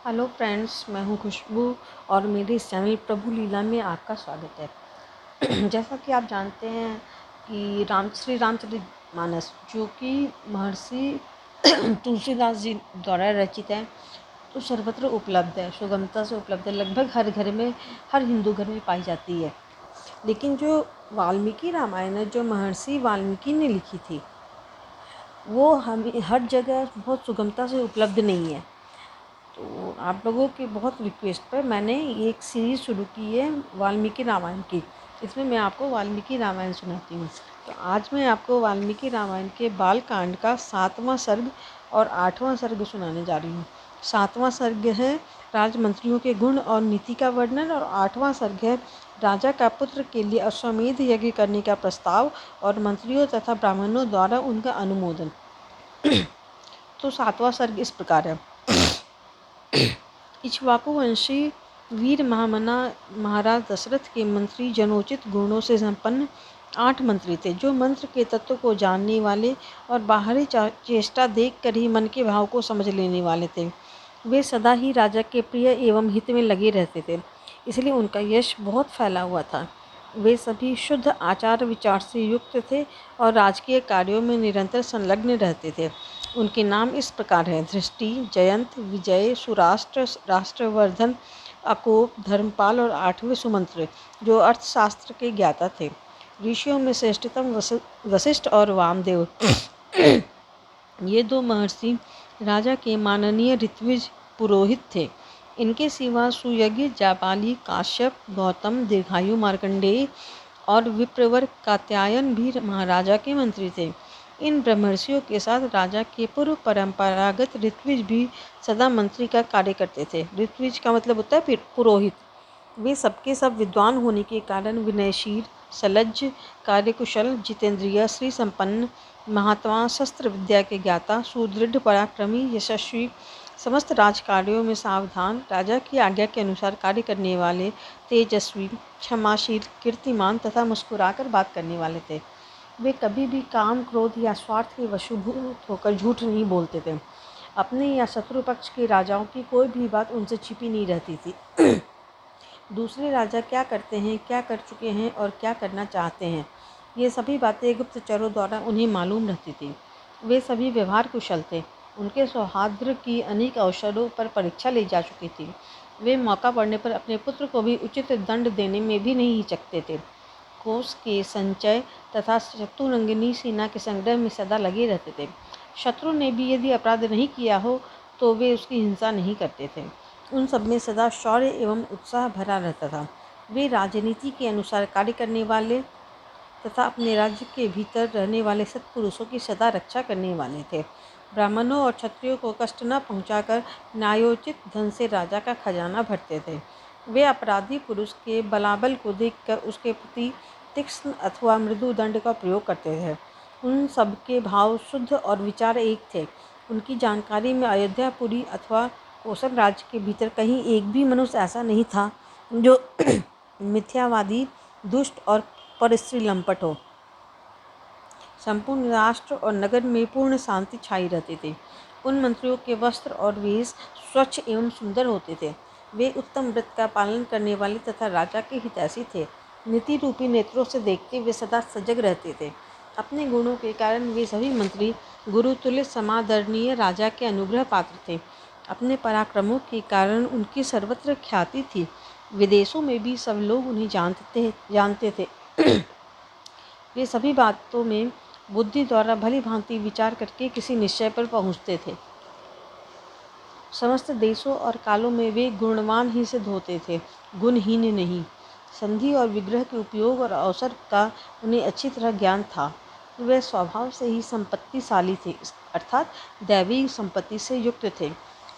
Hello friends, मैं हूं खुशबू और मेरे इस चैनल प्रभु लीला में आपका स्वागत है। जैसा कि आप जानते हैं कि श्री रामचरितमानस जो कि महर्षि तुलसीदास जी द्वारा रचित है, तो सर्वत्र उपलब्ध है, सुगमता से उपलब्ध है, लगभग हर घर में, हर हिंदू घर में पाई जाती है। लेकिन जो वाल्मीकि रामायण है, जो महर्षि वाल्मीकि ने लिखी थी, वो हमें हर जगह बहुत सुगमता से उपलब्ध नहीं है। तो आप लोगों के बहुत रिक्वेस्ट पर मैंने एक सीरीज़ शुरू की है वाल्मीकि रामायण की। इसमें मैं आपको वाल्मीकि रामायण सुनाती हूँ। तो आज मैं आपको वाल्मीकि रामायण के बाल कांड का 7वां सर्ग और 8वां सर्ग सुनाने जा रही हूँ। 7वां सर्ग है राजमंत्रियों के गुण और नीति का वर्णन, और 8वां सर्ग है राजा का पुत्र के लिए अश्वमेध यज्ञ करने का प्रस्ताव और मंत्रियों तथा ब्राह्मणों द्वारा उनका अनुमोदन। तो 7वां सर्ग इस प्रकार है। इक्ष्वाकुवंशी वीर महामना महाराज दशरथ के मंत्री जनोचित गुणों से संपन्न 8 मंत्री थे, जो मंत्र के तत्व को जानने वाले और बाहरी चेष्टा देखकर ही मन के भाव को समझ लेने वाले थे। वे सदा ही राजा के प्रिय एवं हित में लगे रहते थे, इसलिए उनका यश बहुत फैला हुआ था। वे सभी शुद्ध आचार विचार से युक्त थे और राजकीय कार्यों में निरंतर संलग्न रहते थे। उनके नाम इस प्रकार हैं: दृष्टि, जयंत, विजय, सुराष्ट्र, राष्ट्रवर्धन, अकोप, धर्मपाल और 8वें सुमंत्र, जो अर्थशास्त्र के ज्ञाता थे। ऋषियों में श्रेष्ठतम वशिष्ठ और वामदेव ये 2 महर्षि राजा के माननीय ऋत्विज पुरोहित थे। इनके सिवा सुयज्ञ, जापाली, काश्यप, गौतम, दीर्घायु, मार्कंडेय और विप्रवर कात्यायन भी महाराजा के मंत्री थे। इन ब्रह्मर्षियों के साथ राजा के पूर्व परंपरागत ऋत्विज भी सदा मंत्री का कार्य करते थे। ऋत्विज का मतलब होता है पुरोहित। वे सबके सब विद्वान होने के कारण विनयशील, सलज्ज, कार्यकुशल, जितेंद्रिय, श्री संपन्न, महात्मा, शस्त्र विद्या के ज्ञाता, सुदृढ़, पराक्रमी, यशस्वी, समस्त राजकार्यों में सावधान, राजा की आज्ञा के अनुसार कार्य करने वाले, तेजस्वी, क्षमाशील, कीर्तिमान तथा मुस्कुराकर बात करने वाले थे। वे कभी भी काम, क्रोध या स्वार्थ के वशीभूत होकर झूठ नहीं बोलते थे। अपने या शत्रु पक्ष के राजाओं की कोई भी बात उनसे छिपी नहीं रहती थी। दूसरे राजा क्या करते हैं, क्या कर चुके हैं और क्या करना चाहते हैं, ये सभी बातें गुप्तचरों द्वारा उन्हें मालूम रहती थी। वे सभी व्यवहार कुशल थे। उनके सौहार्द की अनेक अवसरों पर परीक्षा ली जा चुकी थी। वे मौका पड़ने पर अपने पुत्र को भी उचित दंड देने में भी नहीं हिचकते थे। कोष के संचय तथा शत्रुरंगिनी सेना के संग्रह में सदा लगे रहते थे। शत्रु ने भी यदि अपराध नहीं किया हो तो वे उसकी हिंसा नहीं करते थे। उन सब में सदा शौर्य एवं उत्साह भरा रहता था। वे राजनीति के अनुसार कार्य करने वाले तथा अपने राज्य के भीतर रहने वाले सत्पुरुषों की सदा रक्षा करने वाले थे। ब्राह्मणों और क्षत्रियों को कष्ट न पहुंचाकर न्यायोचित धन से राजा का खजाना भरते थे। वे अपराधी पुरुष के बलाबल को देखकर उसके प्रति तीक्ष्ण अथवा मृदु दंड का प्रयोग करते थे। उन सब के भाव शुद्ध और विचार एक थे। उनकी जानकारी में अयोध्यापुरी अथवा कोसल राज्य के भीतर कहीं एक भी मनुष्य ऐसा नहीं था जो मिथ्यावादी, दुष्ट और परस्त्री लंपट हो। संपूर्ण राष्ट्र और नगर में पूर्ण शांति छाई रहती थी। उन मंत्रियों के वस्त्र और वेश स्वच्छ एवं सुंदर होते थे। वे उत्तम व्रत का पालन करने वाले तथा राजा के हितैषी थे। नीति रूपी नेत्रों से देखते वे सदा सजग रहते थे। अपने गुणों के कारण वे सभी मंत्री गुरुतुल्य समादरणीय राजा के अनुग्रह पात्र थे। अपने पराक्रमों के कारण उनकी सर्वत्र ख्याति थी। विदेशों में भी सब लोग उन्हें जानते थे। वे सभी बातों में बुद्धि द्वारा भली भांति विचार करके किसी निश्चय पर पहुँचते थे। समस्त देशों और कालों में वे गुणवान ही सिद्ध होते थे, गुणहीन नहीं। संधि और विग्रह के उपयोग और अवसर का उन्हें अच्छी तरह ज्ञान था। वे स्वभाव से ही संपत्तिशाली थे, अर्थात दैवी संपत्ति से युक्त थे।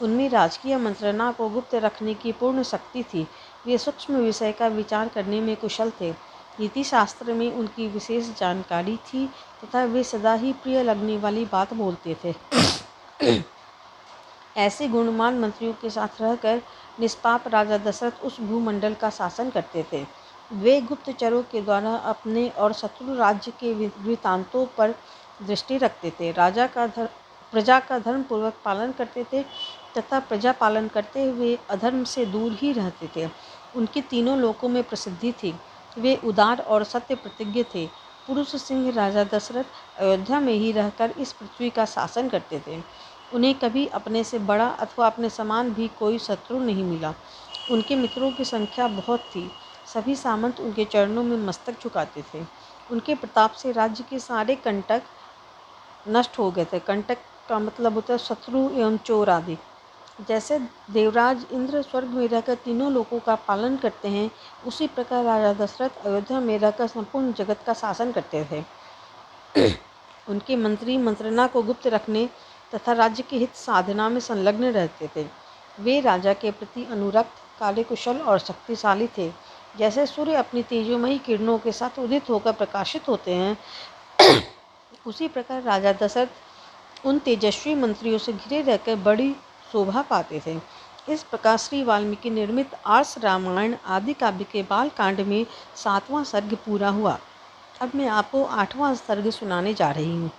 उनमें राजकीय मंत्रणा को गुप्त रखने की पूर्ण शक्ति थी। वे सूक्ष्म विषय का विचार करने में कुशल थे। नीति शास्त्र में उनकी विशेष जानकारी थी तथा वे सदा ही प्रिय लगने वाली बात बोलते थे। ऐसे गुणवान मंत्रियों के साथ रहकर निष्पाप राजा दशरथ उस भूमंडल का शासन करते थे। वे गुप्तचरों के द्वारा अपने और शत्रु राज्य के वृत्तांतों पर दृष्टि रखते थे। प्रजा का धर्मपूर्वक पालन करते थे तथा प्रजा पालन करते हुए अधर्म से दूर ही रहते थे। उनकी तीनों लोकों में प्रसिद्धि थी। वे उदार और सत्य प्रतिज्ञ थे। पुरुष सिंह राजा दशरथ अयोध्या में ही रहकर इस पृथ्वी का शासन करते थे। उन्हें कभी अपने से बड़ा अथवा अपने समान भी कोई शत्रु नहीं मिला। उनके मित्रों की संख्या बहुत थी। सभी सामंत उनके चरणों में मस्तक झुकाते थे। उनके प्रताप से राज्य के सारे कंटक नष्ट हो गए थे। कंटक का मतलब होता है शत्रु एवं चोर आदि। जैसे देवराज इंद्र स्वर्ग में रहकर तीनों लोकों का पालन करते हैं, उसी प्रकार राजा दशरथ अयोध्या में रहकर संपूर्ण जगत का शासन करते थे। उनके मंत्री मंत्रणा को गुप्त रखने तथा राज्य के हित साधना में संलग्न रहते थे। वे राजा के प्रति अनुरक्त, कार्यकुशल और शक्तिशाली थे। जैसे सूर्य अपनी तेजोमयी किरणों के साथ उदित होकर प्रकाशित होते हैं, उसी प्रकार राजा दशरथ उन तेजस्वी मंत्रियों से घिरे रहकर बड़ी शोभा पाते थे। इस प्रकार श्री वाल्मीकि निर्मित आर्ष रामायण आदि काव्य के बाल कांड में 7वां सर्ग पूरा हुआ। अब मैं आपको 8वां सर्ग सुनाने जा रही हूँ।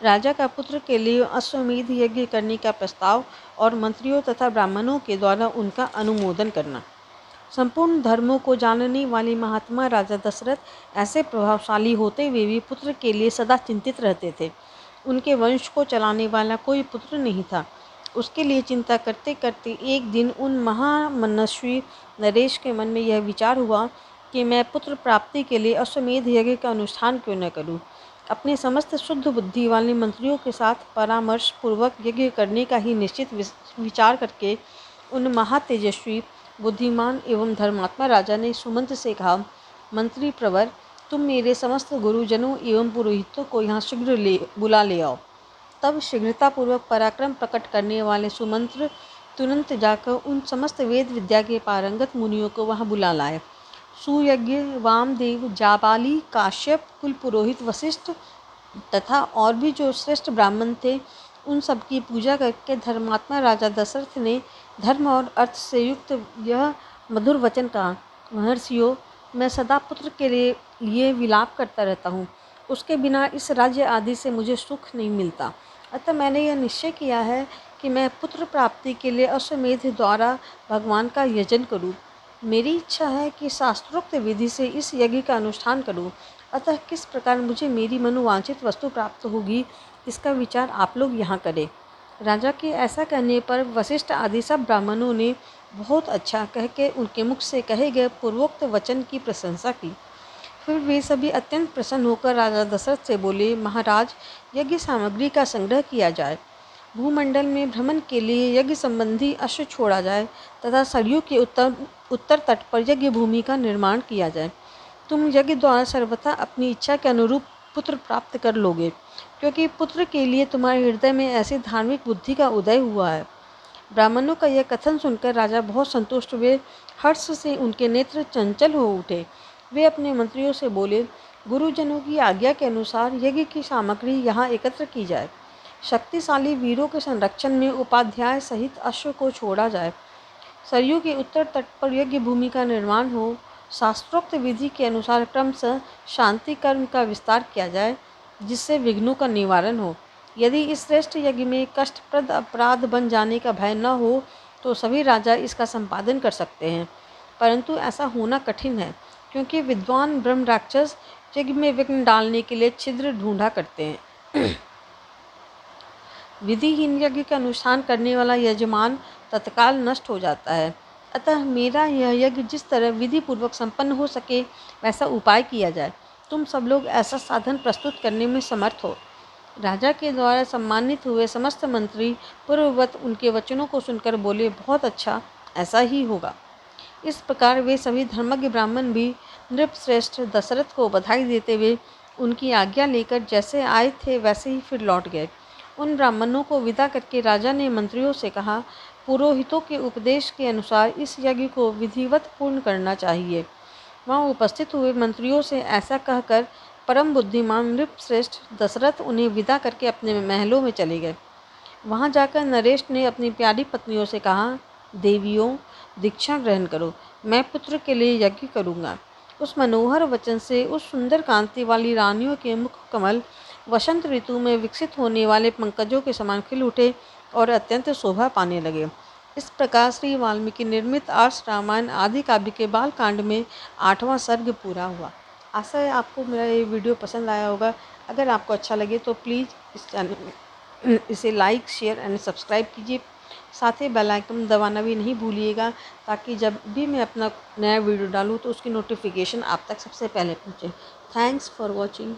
राजा का पुत्र के लिए अश्वमेध यज्ञ करने का प्रस्ताव और मंत्रियों तथा ब्राह्मणों के द्वारा उनका अनुमोदन करना। संपूर्ण धर्मों को जानने वाले महात्मा राजा दशरथ ऐसे प्रभावशाली होते हुए भी पुत्र के लिए सदा चिंतित रहते थे। उनके वंश को चलाने वाला कोई पुत्र नहीं था। उसके लिए चिंता करते करते एक दिन उन महामनस्वी नरेश के मन में यह विचार हुआ कि मैं पुत्र प्राप्ति के लिए अश्वमेध यज्ञ का अनुष्ठान क्यों न करूं। अपने समस्त शुद्ध बुद्धि वाले मंत्रियों के साथ परामर्श पूर्वक यज्ञ करने का ही निश्चित विचार करके उन महातेजस्वी, बुद्धिमान एवं धर्मात्मा राजा ने सुमंत से कहा, मंत्री प्रवर, तुम मेरे समस्त गुरुजनों एवं पुरोहितों को यहाँ शीघ्र बुला ले आओ। तब शीघ्रतापूर्वक पराक्रम प्रकट करने वाले सुमंत्र तुरंत जाकर उन समस्त वेद विद्या के पारंगत मुनियों को वहाँ बुला लाए। सुयज्ञ, वामदेव, जाबाली, काश्यप, कुल पुरोहित वशिष्ठ तथा और भी जो श्रेष्ठ ब्राह्मण थे, उन सब की पूजा करके धर्मात्मा राजा दशरथ ने धर्म और अर्थ से युक्त यह मधुर वचन कहा, महर्षियों, मैं सदा पुत्र के लिए विलाप करता रहता हूँ। उसके बिना इस राज्य आदि से मुझे सुख नहीं मिलता। अतः मैंने यह निश्चय किया है कि मैं पुत्र प्राप्ति के लिए अश्वमेध द्वारा भगवान का यजन करूँ। मेरी इच्छा है कि शास्त्रोक्त विधि से इस यज्ञ का अनुष्ठान करूँ। अतः किस प्रकार मुझे मेरी मनोवांछित वस्तु प्राप्त होगी, इसका विचार आप लोग यहाँ करें। राजा के ऐसा कहने पर वशिष्ठ आदि सब ब्राह्मणों ने बहुत अच्छा कह के उनके मुख से कहे गए पूर्वोक्त वचन की प्रशंसा की। फिर वे सभी अत्यंत प्रसन्न होकर राजा दशरथ से बोले, महाराज, यज्ञ सामग्री का संग्रह किया जाए, भूमंडल में भ्रमण के लिए यज्ञ संबंधी अश्व छोड़ा जाए तथा सरयू के उत्तर तट पर यज्ञ भूमि का निर्माण किया जाए। तुम यज्ञ द्वारा सर्वथा अपनी इच्छा के अनुरूप पुत्र प्राप्त कर लोगे, क्योंकि पुत्र के लिए तुम्हारे हृदय में ऐसी धार्मिक बुद्धि का उदय हुआ है। ब्राह्मणों का यह कथन सुनकर राजा बहुत संतुष्ट हुए। हर्ष से उनके नेत्र चंचल हो उठे। वे अपने मंत्रियों से बोले, गुरुजनों की आज्ञा के अनुसार यज्ञ की सामग्री यहाँ एकत्र की जाए। शक्तिशाली वीरों के संरक्षण में उपाध्याय सहित अश्व को छोड़ा जाए। सरयू के उत्तर तट पर यज्ञ भूमि का निर्माण हो। शास्त्रोक्त विधि के अनुसार क्रमशः शांति कर्म का विस्तार किया जाए, जिससे विघ्नों का निवारण हो। यदि इस श्रेष्ठ यज्ञ में कष्टप्रद अपराध बन जाने का भय न हो तो सभी राजा इसका संपादन कर सकते हैं, परंतु ऐसा होना कठिन है, क्योंकि विद्वान ब्रह्म राक्षस यज्ञ में विघ्न डालने के लिए छिद्र ढूंढा करते हैं। विधिहीन यज्ञ का अनुष्ठान करने वाला यजमान तत्काल नष्ट हो जाता है। अतः मेरा यह यज्ञ जिस तरह विधि पूर्वक संपन्न हो सके वैसा उपाय किया जाए। तुम सब लोग ऐसा साधन प्रस्तुत करने में समर्थ हो। राजा के द्वारा सम्मानित हुए समस्त मंत्री पूर्ववत उनके वचनों को सुनकर बोले, बहुत अच्छा, ऐसा ही होगा। इस प्रकार वे सभी धर्मज्ञ ब्राह्मण भी नृपश्रेष्ठ दशरथ को बधाई देते हुए उनकी आज्ञा लेकर जैसे आए थे वैसे ही फिर लौट गए। उन ब्राह्मणों को विदा करके राजा ने मंत्रियों से कहा, पुरोहितों के उपदेश के अनुसार इस यज्ञ को विधिवत पूर्ण करना चाहिए। वहाँ उपस्थित हुए मंत्रियों से ऐसा कहकर परम बुद्धिमान नृपश्रेष्ठ दशरथ उन्हें विदा करके अपने महलों में चले गए। वहाँ जाकर नरेश ने अपनी प्यारी पत्नियों से कहा, देवियों, दीक्षा ग्रहण करो, मैं पुत्र के लिए यज्ञ करूँगा। उस मनोहर वचन से उस सुंदर कांति वाली रानियों के मुख कमल वसंत ऋतु में विकसित होने वाले पंकजों के समान खिल उठे और अत्यंत शोभा पाने लगे। इस प्रकार श्री वाल्मीकि निर्मित आर्ष रामायण आदि काव्य के बालकांड में 8वां सर्ग पूरा हुआ। आशा है आपको मेरा ये वीडियो पसंद आया होगा। अगर आपको अच्छा लगे तो प्लीज़ इस चैनल इसे लाइक, शेयर एंड सब्सक्राइब कीजिए। साथ ही बेल आइकन दबाना भी नहीं भूलिएगा, ताकि जब भी मैं अपना नया वीडियो डालूँ तो उसकी नोटिफिकेशन आप तक सबसे पहले पहुँचे। Thanks for watching.